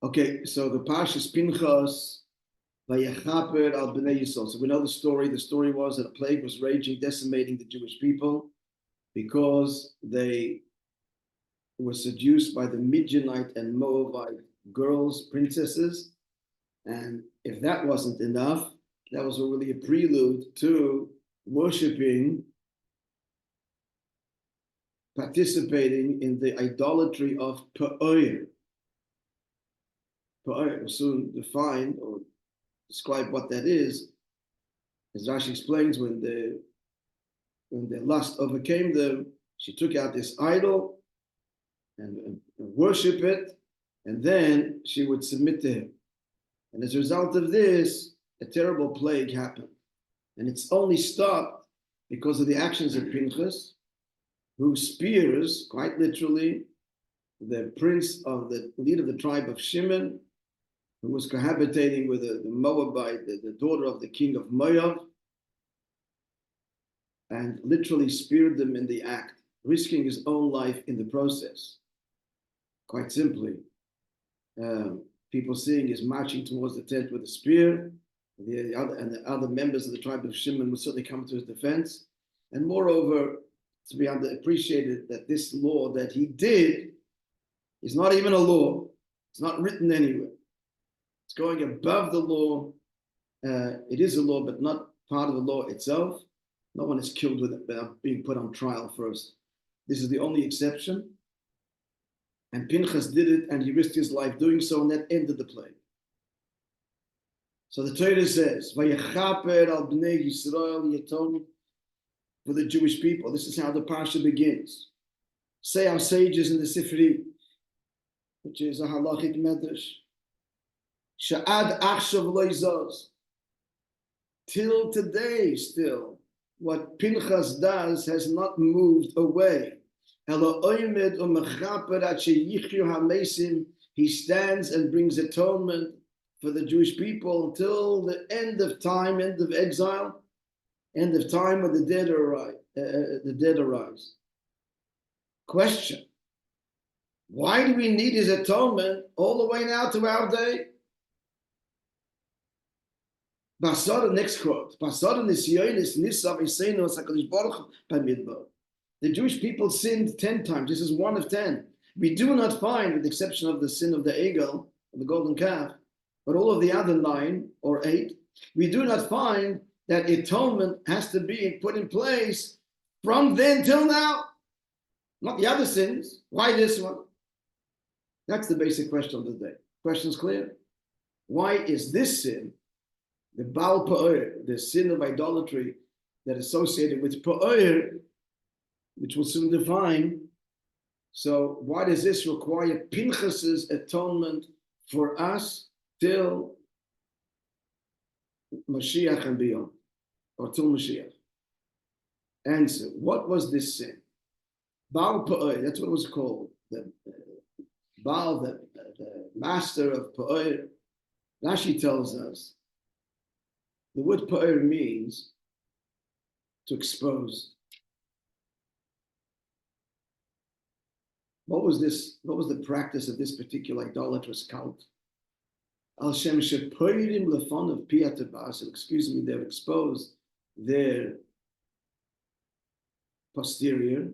Okay, so the Parshas Pinchas Vayechaper al Bnei Yisrael. So we know the story. The story was that a plague was raging, decimating the Jewish people because they were seduced by the Midianite and Moabite girls, princesses. And if that wasn't enough, that was really a prelude to worshiping, participating in the idolatry of Peor. Peor will soon define or describe what that is. As Rashi explains, when the lust overcame them, she took out this idol and worship it, and then she would submit to him. And as a result of this, a terrible plague happened. And it's only stopped because of the actions of Pinchas, who spears, quite literally, the prince of the leader of the tribe of Shimon, who was cohabitating with the Moabite, the daughter of the king of Moab, and literally speared them in the act, risking his own life in the process. Quite simply, people seeing his marching towards the tent with a spear, the other members of the tribe of Shimon would certainly come to his defense. And moreover, to be appreciated that this law that he did is not even a law. It's not written anywhere. It's going above the law. It is a law, but not part of the law itself. No one is killed with it without being put on trial first. This is the only exception. And Pinchas did it, and he risked his life doing so, and that ended the plague. So the Torah says, "Vayechaper al bnei Yisrael yaton," for the Jewish people. This is how the parsha begins. Say our sages in the Sifri, which is a halachic medrash. Sha'ad achshav lo yizos. Till today, still, what Pinchas does has not moved away. He stands and brings atonement for the Jewish people until the end of time, end of exile, end of time when the dead arise. Question: why do we need his atonement all the way now to our day? Next quote. The Jewish people sinned 10 times. This is one of 10. We do not find, with the exception of the sin of the Egel, of the golden calf, but all of the other 9 or 8, we do not find that atonement has to be put in place from then till now. Not the other sins. Why this one? That's the basic question of the day. Question's clear? Why is this sin, the Baal Peor, the sin of idolatry that is associated with Peor, which we'll soon define? So why does this require Pinchas's atonement for us till Mashiach and beyond, or till Mashiach? Answer: what was this sin? Baal Peor, that's what it was called. The Baal, the master of Peor. Rashi tells us the word Peor means to expose. What was this? What was the practice of this particular idolatrous cult? Al Shem Shepoirim Lefon of Piatabas, excuse me, they've exposed their posterior,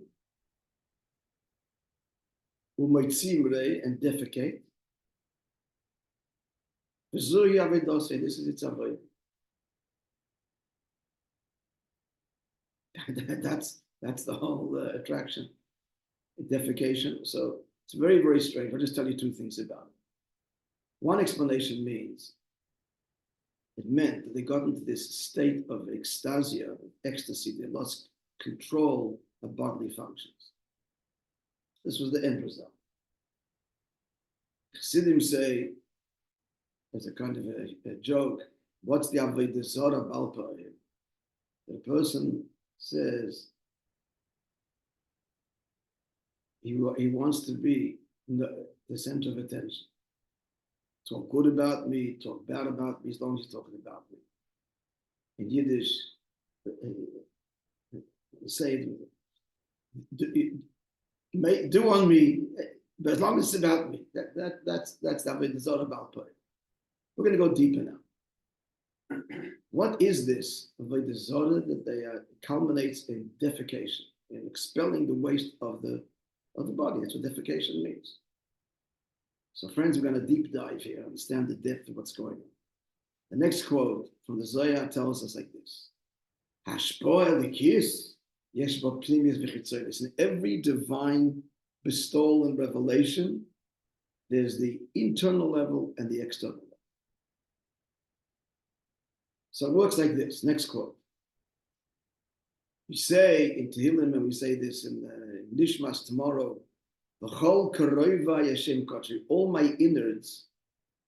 Umoitzimre, and defecate. This is its avoid. That's the whole attraction. Defecation. So it's very, very strange. I'll just tell you 2 things about it. One explanation means it meant that they got into this state of ecstasia, of ecstasy. They lost control of bodily functions. This was the end result. Chassidim say, as a kind of a joke, what's the Avodah Zarah Baal Peor? The person says, he wants to be the center of attention. Talk good about me, talk bad about me, as long as he's talking about me. In Yiddish, say, do on me, But as long as it's about me, that's the avodah about Peor. We're going to go deeper now. What is this avodah zarah that they culminates in defecation, in expelling the waste of the body? That's what defecation means. So, friends, we're going to deep dive here, understand the depth of what's going on. The next quote from the Zohar tells us like this: "Hashpoah likis yesh bo pnimius v'chitzonos." In every divine bestowal and revelation, there's the internal level and the external level. So it works like this. Next quote. We say in Tehillim, and we say this in Nishmas tomorrow, "V'chol karoivai Hashem kotri." All my innards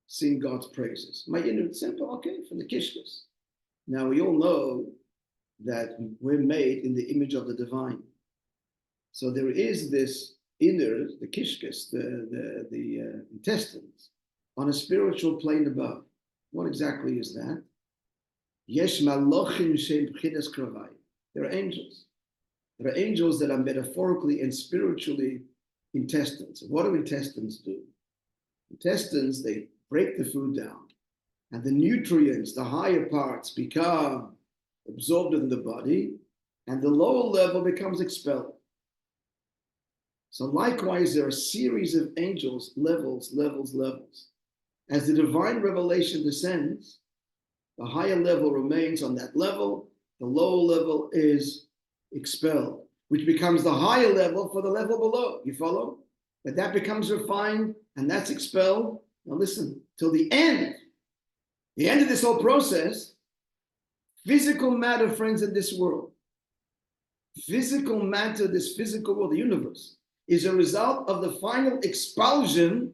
sing God's praises. My innards, simple, okay, from the kishkas. Now we all know that we're made in the image of the divine. So there is this inner, the kishkas, the intestines, on a spiritual plane above. What exactly is that? Yesh malochim shem b'chinas kravai. There are angels. There are angels that are metaphorically and spiritually intestines. What do intestines do? Intestines, they break the food down, and the nutrients, the higher parts, become absorbed in the body, and the lower level becomes expelled. So likewise, there are a series of angels, levels. As the divine revelation descends, the higher level remains on that level, the lower level is expelled, which becomes the higher level for the level below. You follow? That becomes refined and that's expelled. Now listen, till the end of this whole process, physical matter, friends, in this world, physical matter, this physical world, the universe, is a result of the final expulsion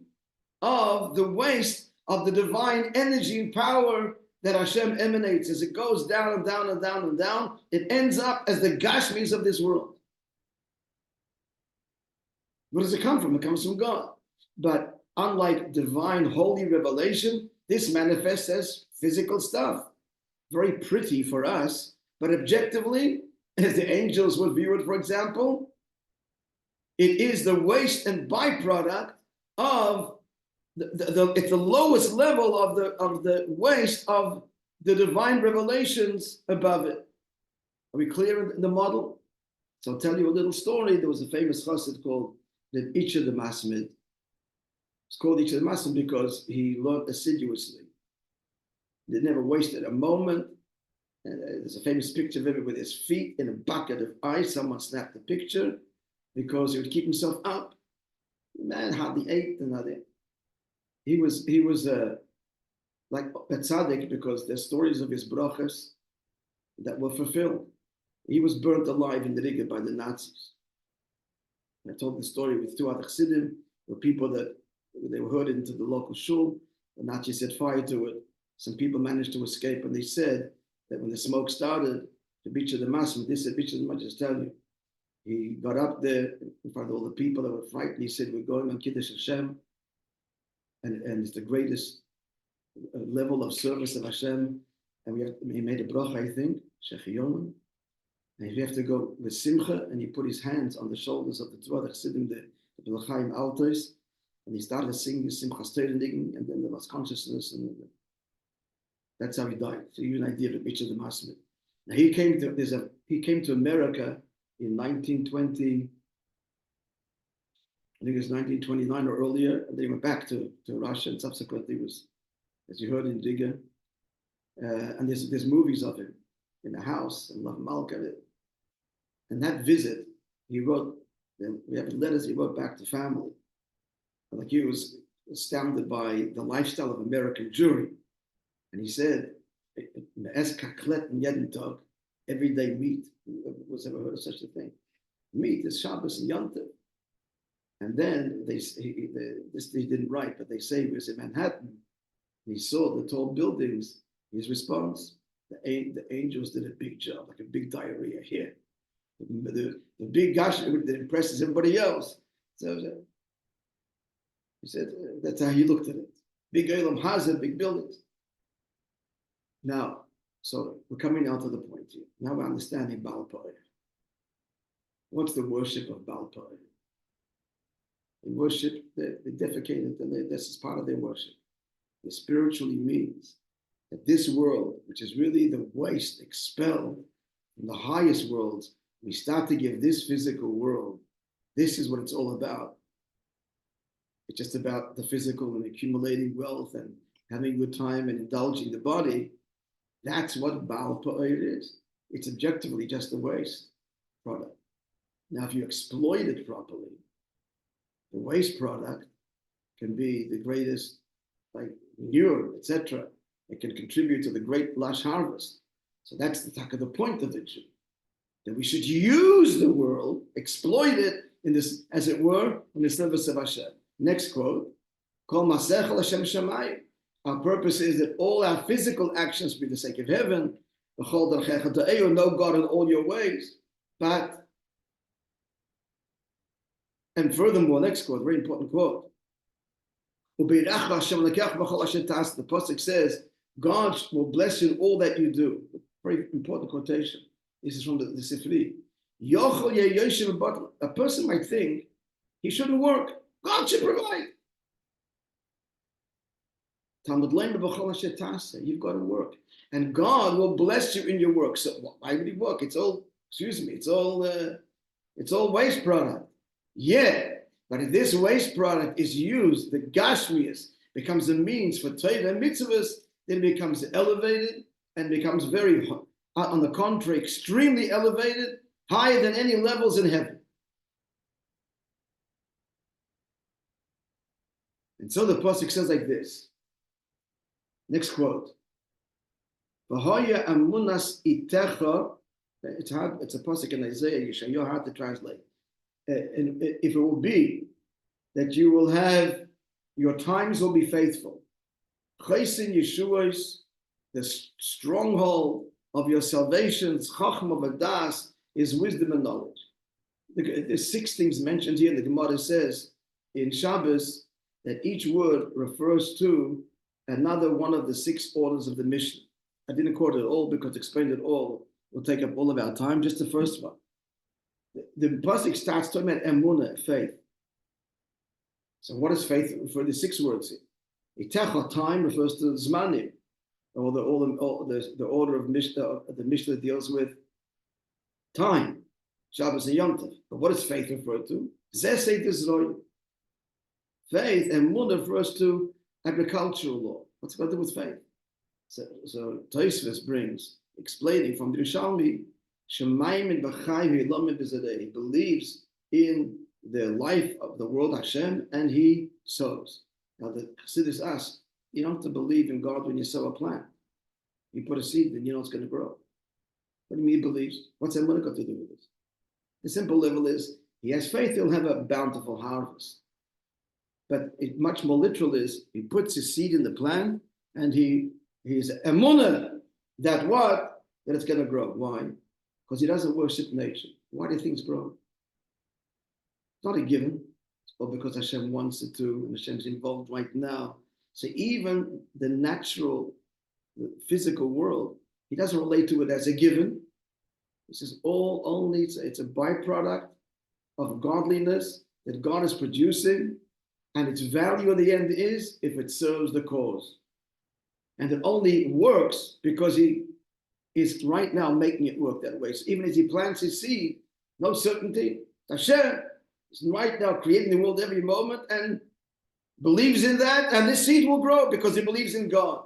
of the waste of the divine energy and power that Hashem emanates. As it goes down and down and down and down, it ends up as the Gashmis of this world. Where does it come from? It comes from God. But unlike divine holy revelation, this manifests as physical stuff. Very pretty for us, but objectively, as the angels would view it, for example, it is the waste and byproduct of it's the lowest level of the waste of the divine revelations above it. Are we clear in the model? So I'll tell you a little story. There was a famous chassid called the Icha the Masmid. It's called Icha the Masmid because he learned assiduously. He never wasted a moment. And there's a famous picture of him with his feet in a bucket of ice. Someone snapped the picture because he would keep himself up. The man hardly ate and nothing. He was like a tzaddik because there's stories of his brachas that were fulfilled. He was burnt alive in the Riga by the Nazis. I told the story with two other chassidim, were people that they were herded into the local shul. The Nazis set fire to it. Some people managed to escape, and they said that when the smoke started, the Bicha the Masmid, they said, Bicha the Masmid, just tell you, he got up there in front of all the people that were frightened. He said, we're going on Kiddush Hashem, and it's the greatest level of service of Hashem. And he made a bracha, I think, Shechiyom. And you have to go with Simcha, and he put his hands on the shoulders of the two other chassidim, the B'Lachaim Altos, and he started singing Simcha Steirendigen, and then there was consciousness, and that's how he died. So you have an idea of Bicha the Masmid. Now he came to America in 1920, I think it was 1929 or earlier, and then he went back to Russia, and subsequently was, as you heard, in Riga. And there's movies of him in the house, and Lav Malka. And that visit, he wrote, we have letters he wrote back to family. Like he was astounded by the lifestyle of American Jewry. And he said, every day meat. Was ever heard of such a thing? Meat is Shabbos and Yom Tov. And then this he didn't write, but they say he was in Manhattan. He saw the tall buildings. His response: the angels did a big job, like a big diarrhea here. The big gush that impresses everybody else. So he said that's how he looked at it. Big Elam Hazard, big buildings. Now, so we're coming out to the point here. Now we're understanding Baal Peor. What's the worship of Baal Peor? They worship, they defecated, and this is part of their worship. It spiritually means that this world, which is really the waste expelled from the highest worlds, we start to give this physical world, this is what it's all about. It's just about the physical and accumulating wealth and having a good time and indulging the body. That's what Baal Peor is. It's objectively just a waste product. Now, if you exploit it properly, the waste product can be the greatest, like manure, etc. It can contribute to the great lush harvest. So that's the point of it, that we should use the world, exploit it in this, as it were, in the service of Hashem. Next quote: Kol masechel Hashem shamayim. Our purpose is that all our physical actions be the sake of heaven. Know God in all your ways. But, and furthermore, next quote, very important quote. The Pasuk says, God will bless you in all that you do. Very important quotation. This is from the Sifri. A person might think he shouldn't work. God should provide. You've got to work. And God will bless you in your work. So why would he work? It's all waste product. Yeah, but if this waste product is used, the gashmias becomes a means for Torah and mitzvahs, then it becomes elevated and becomes very, on the contrary, extremely elevated, higher than any levels in heaven. And so the Pasuk says like this. Next quote. V'hoya amunas itecha. It's hard. It's a pasuk in Isaiah. Yeshayahu, hard to translate. And if it will be that you will have, your times will be faithful. Chaysin Yeshuas, the stronghold of your salvations, Chachma v'das, is wisdom and knowledge. There's 6 things mentioned here. The Gemara says in Shabbos that each word refers to another one of the 6 orders of the Mishnah. I didn't quote it all because explained it all will take up all of our time. Just the first one. The pasuk starts talking about emunah, faith. So what is faith? For the 6 words here, Itecha, time, refers to zmanim, or the order of Mishnah, the Mishnah deals with time, Shabbos and Yom Tov. But what is faith referred to? Zeh faith, and emunah refers to agricultural law. What's it got to do with faith? So Tosfos brings, explaining from the Yerushalmi, he believes in the life of the world Hashem, and he sows. Now the Chassidus asks, you don't have to believe in God when you sow a plant. You put a seed, then you know it's going to grow. What do you mean he believes? What's emunah got to do with this? The simple level is, he has faith, he'll have a bountiful harvest. But much more literal is, he puts his seed in the plant, and he's emunah that what? That it's going to grow. Why? Because he doesn't worship nature. Why do things grow? It's not a given. Or because Hashem wants it to, and Hashem's involved right now. So even the natural, the physical world, he doesn't relate to it as a given. This is all only, it's a byproduct of godliness that God is producing, and its value in the end is if it serves the cause. And it only works because he is right now making it work that way. So even as he plants his seed, no certainty. Hashem is right now creating the world every moment and believes in that, and this seed will grow because he believes in God.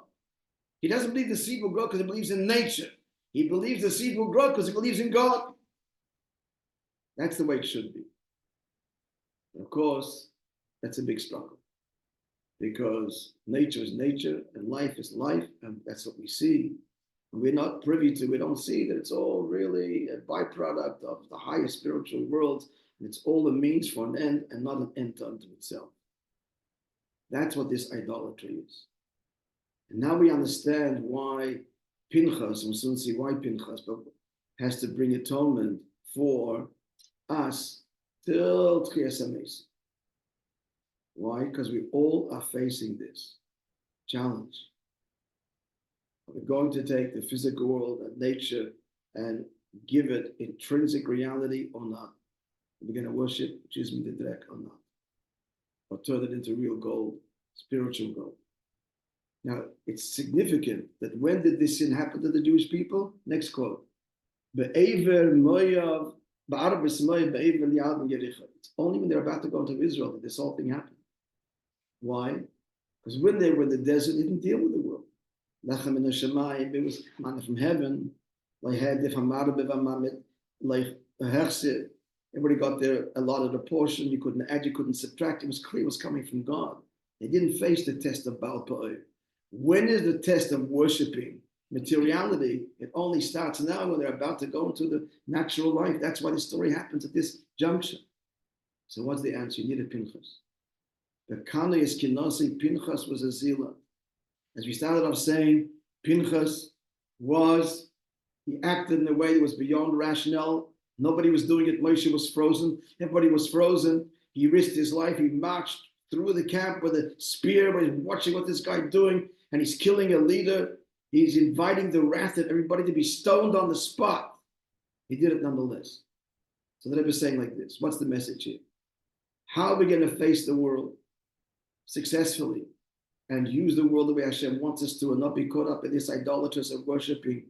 He doesn't believe the seed will grow because he believes in nature. He believes the seed will grow because he believes in God. That's the way it should be. And of course, that's a big struggle because nature is nature and life is life, and that's what we see. And we're not privy to, we don't see that it's all really a byproduct of the higher spiritual worlds, and it's all a means for an end and not an end unto itself. That's what this idolatry is. And now we understand why Pinchas, and we'll soon see why Pinchas, but has to bring atonement for us till Tchias HaMeis. Why? Because we all are facing this challenge. We're going to take the physical world and nature and give it intrinsic reality or not. We're going to worship Jizmi the Drek or not. or turn it into real gold, spiritual gold. Now, it's significant that when did this sin happen to the Jewish people? Next quote. It's only when they're about to go into Israel that this whole thing happened. Why? Because when they were in the desert, they didn't deal with the world. Lechem in Hashemayim, it was manna from heaven. Everybody got their allotted a portion. You couldn't add, you couldn't subtract. It was clear it was coming from God. They didn't face the test of Baal Peor. When is the test of worshiping materiality? It only starts now when they're about to go into the natural life. That's why the story happens at this junction. So what's the answer? You need a Pinchas. The Kana is Kinasi, Pinchas was a Zila. As we started off saying, Pinchas he acted in a way that was beyond rationale. Nobody was doing it. Moishe was frozen. Everybody was frozen. He risked his life. He marched through the camp with a spear. He's watching what this guy's doing, and he's killing a leader. He's inviting the wrath of everybody to be stoned on the spot. He did it nonetheless. So the Rebbe is saying like this. What's the message here? How are we going to face the world successfully and use the world the way Hashem wants us to and not be caught up in this idolatrous of worshiping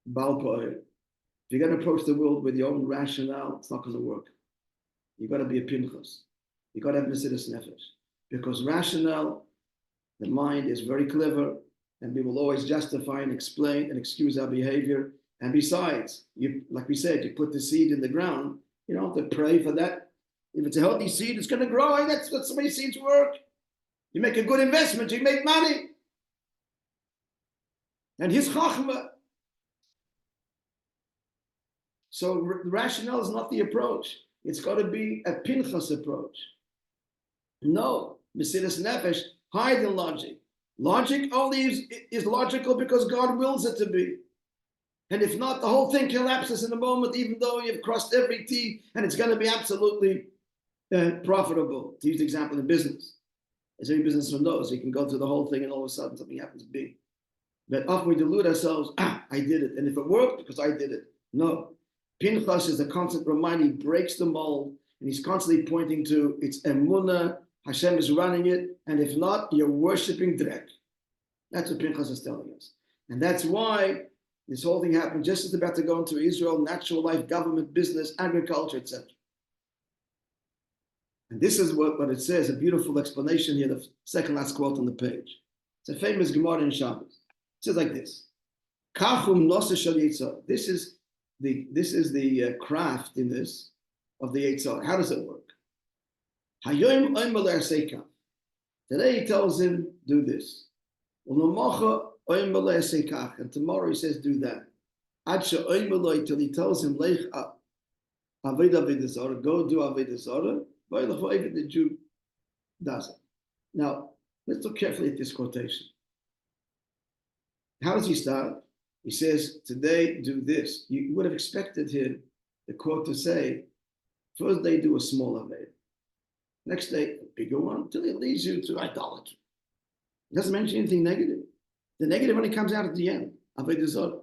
Baal Peor? If you're going to approach the world with your own rationale, it's not going to work. You've got to be a Pinchas. You've got to have Mesiras Nefesh. Because rationale, the mind is very clever, and we will always justify and explain and excuse our behavior. And besides, like we said, you put the seed in the ground, you don't have to pray for that. If it's a healthy seed, it's going to grow, and that's the way seeds work. You make a good investment, you make money. And his chachma. So rationale is not the approach. It's got to be a Pinchas approach. No, Mesiras Nefesh, hide in logic. Logic only is logical because God wills it to be. And if not, the whole thing collapses in a moment, even though you've crossed every T, and it's going to be absolutely profitable. To use the example in business. As every businessman knows, you can go through the whole thing and all of a sudden something happens big. But often we delude ourselves, I did it. And if it worked, because I did it. No. Pinchas is a constant reminder. He breaks the mold, and he's constantly pointing to it's emunah, Hashem is running it, and if not, you're worshiping Drek. That's what Pinchas is telling us. And that's why this whole thing happened just as about to go into Israel, natural life, government, business, agriculture, etc. And this is what it says, a beautiful explanation here, the second last quote on the page. It's a famous Gemara in Shabbos. It says like this. Kachum nosa shel yitzar. This is the craftiness of the Yitzar. How does it work? Hayoim oimer seika. Today he tells him, do this. U'lamacha oimer seikach. And tomorrow he says, do that. Ad she'oimer till he tells him, lech avodah zarah, go do avodah zarah. The Jew does it. Now, let's look carefully at this quotation. How does he start? He says, today, do this. You would have expected him, the quote, to say, first day, do a small avodah. Next day, a bigger one, till it leads you to idolatry. It doesn't mention anything negative. The negative only comes out at the end, avodah zarah.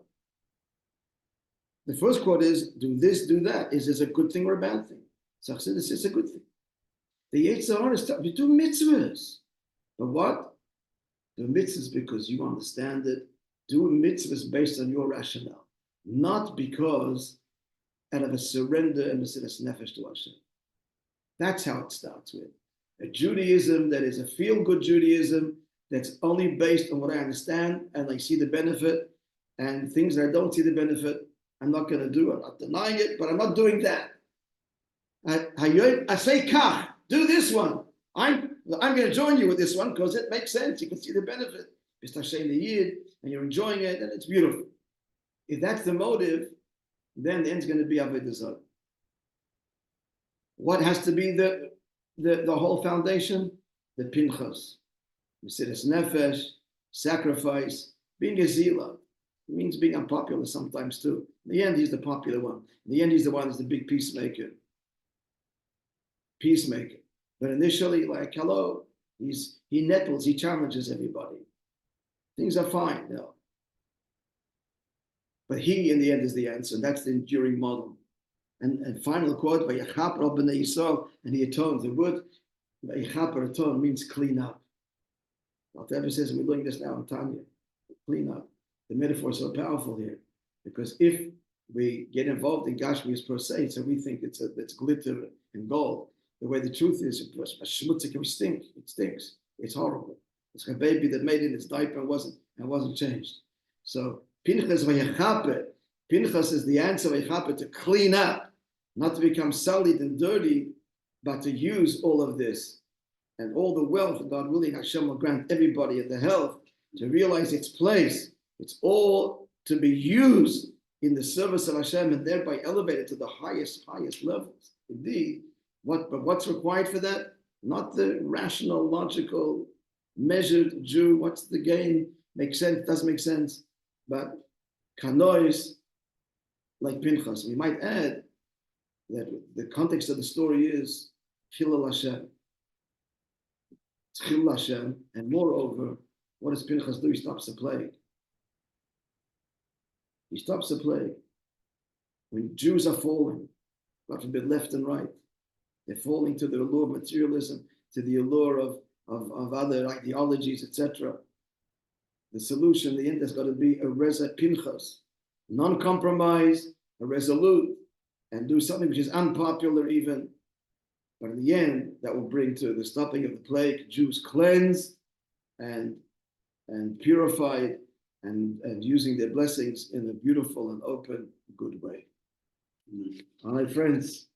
The first quote is, do this, do that. Is this a good thing or a bad thing? So I said, this is a good thing. The Yitzhar is telling you do mitzvahs. But what? Do mitzvahs because you understand it. Do mitzvahs based on your rationale. Not because out of a surrender and Mesiras Nefesh to Hashem. That's how it starts with. A Judaism that is a feel-good Judaism that's only based on what I understand and I see the benefit, and things that I don't see the benefit, I'm not going to do. I'm not denying it, but I'm not doing that. I say kach, do this one. I'm going to join you with this one because it makes sense. You can see the benefit. And you're enjoying it, and it's beautiful. If that's the motive, then the end's going to be avodah zarah. What has to be the whole foundation? The Pinchas, Mesiras Nefesh, sacrifice, being a zila. It means being unpopular sometimes too. In the end, he's the popular one. In the end, he's the one who's the big peacemaker. But initially, like, hello, he nettles, he challenges everybody. Things are fine, no. But he, in the end, is the answer, and that's the enduring model. And final quote, and he atones. The word Veichaper means clean up. Whatever says, we're doing this now in Tanya, clean up. The metaphor is so powerful here, because if we get involved in Gashmias per se, so we think it's glitter and gold. The way the truth is, it stinks. It's horrible. It's a baby that made it its diaper and wasn't changed. So Pinchas vayachaper. Pinchas is the answer vayachaper, to clean up, not to become sullied and dirty, but to use all of this and all the wealth, God willing, Hashem will grant everybody the health to realize its place. It's all to be used in the service of Hashem and thereby elevated to the highest levels. Indeed, but what's required for that? Not the rational, logical, measured Jew. What's the gain? Makes sense, doesn't make sense. But kanois, like Pinchas. We might add that the context of the story is Chilul Hashem. It's Chilul Hashem, and moreover, what does Pinchas do? He stops the plague. He stops the plague. When Jews are falling, God forbid, left and right, they're falling to the allure of materialism, to the allure of other ideologies, etc. The solution, the end, has got to be a Reza Pinchas, non-compromise, a resolute, and do something which is unpopular even. But in the end, that will bring to the stopping of the plague, Jews cleansed and purified and using their blessings in a beautiful and open, good way. All right, friends.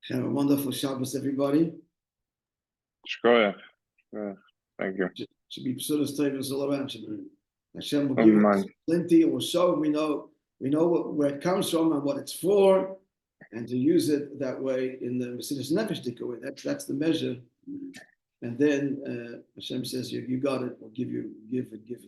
Have a wonderful Shabbos, everybody. Shkoyach. Thank you. Should be psudas taivas all around. Hashem will give us plenty, and will show. We know where it comes from and what it's for, and to use it that way in the Mesilas Nefesh Dikkur. That's the measure. And then Hashem says, "You got it. We'll give and give and give."